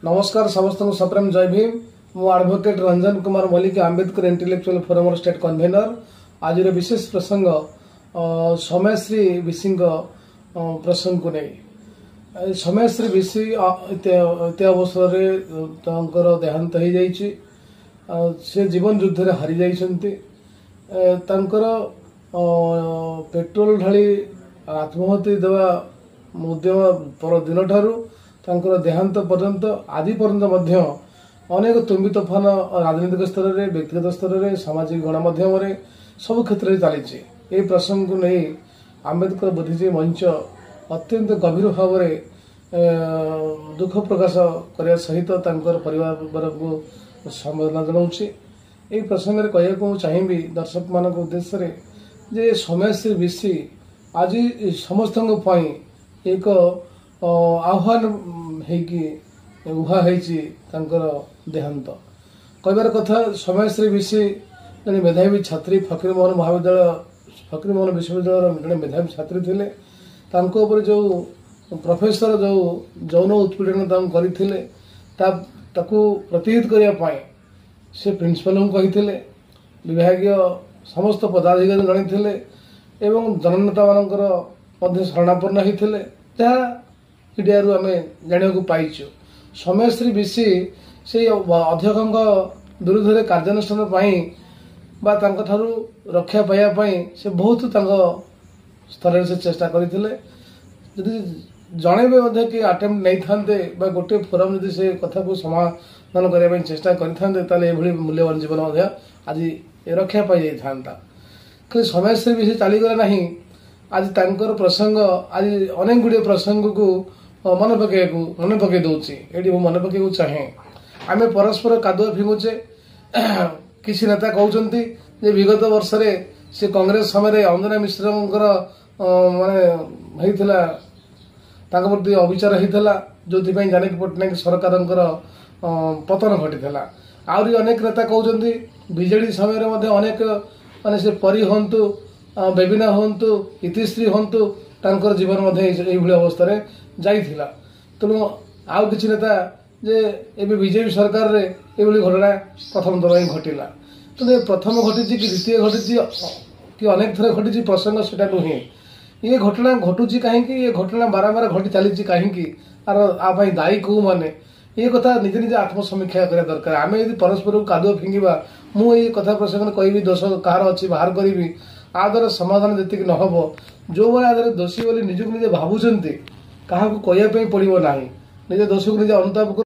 नमस्कार समस्त सप्रेम जय भीम मु advocate Ranjan Kumar Mallik Ambedkar intellectual forum state convener. आज विशेष प्रसंग समयश्री विशी प्रसंग को नहीं समयश्री विशी इत्यादि अवसर में देहांत हो जाइए। से जीवन युद्ध रे हारी जाइछन्ति। पेट्रोल ढाली आत्महत्या देवा उद्यम पर दिन ठारू तांकर देहांत पर्यंत आदि पर्यंत अनेक तुम्बी तोफान राजनीतिक स्तर में व्यक्तिगत स्तर में सामाजिक गणमाध्यम सब क्षेत्र में चली। ये प्रसंग को नहीं आंबेडकर बुद्धिजीवी मंच अत्यंत गभीर भाव में दुख प्रकाश करने सहित परिवार को संवेदना जनाऊँच। ये प्रसंग में कहना चाहिए दर्शक मान उद्देश्य जे समयश्री विशी आज समस्त एक आह्वान उहा देहांत कहबार कथा। समयश्री विशी जन मेधावी छात्री फकीरमोहन महाविद्यालय फकीरमोहन विश्वविद्यालय जन मेधावी छात्री थे। जो प्रोफेसर जो यौन उत्पीड़न करते प्रतिहित करने से प्रिंसिपल को कही विभागीय समस्त पदाधिकारी जन एवं जननेता मानकर शरणापन्न होते जहाँ मीडिया आम जाना पाइचु। समयश्री विशी से अध्यक्ष विरुद्ध में कार्यानुष्ठान रक्षा पाइबापी से बहुत स्तर से चेष्टा करते जड़े कि अटेम्प्ट नहीं था गोटे फोरम जदि से कथा को समाधान करने चेष्टा करते मूल्यवान जीवन आज रक्षा पाई जाता। समयश्री विषय चलीगला ना आज प्रसंग आज अनेक गुड़े प्रसंग को मन पकई दूसरी ये मन पकड़ चाहे आम परस्पर कादुआ फिंगुचे। किसी नेता कहते विगत वर्ष से कांग्रेस समय अंजना मिश्र माने प्रति अविचार होता जो जानकी पट्टनायक सरकार पतन घटी आहरी अनेक नेता कहते बीजेडी समय अनेक माने से परी हूँ बेबिना हूँ इतिश्री हूँ जीवन अवस्था जाइथिला। तेणु आउ किसी नेता जे एबे बीजेपी सरकार रे एभली घटना प्रथम थर ही घटिला। तेणु प्रथम घटी कि द्वितीय घटी कि अनेक थर घटी प्रसंग सेटा नुहे। ये घटना घटुची कहीं ये घटना बारंबार घटी चली कहीं आर दायी कौ मैंने ये कथा निजे निजे आत्मसमीक्षा करने दरकार। आम यदि परस्पर को कादुआ फिंगा मुझे कथा प्रसंग कहि दोष कहार अच्छी बाहर करी आ द्वारा समाधान जी न हम जो मैंने दोषी बोली निजक निजे भावुं क्या कहवाई पड़ो ना निजे दोष को निजे अनुताप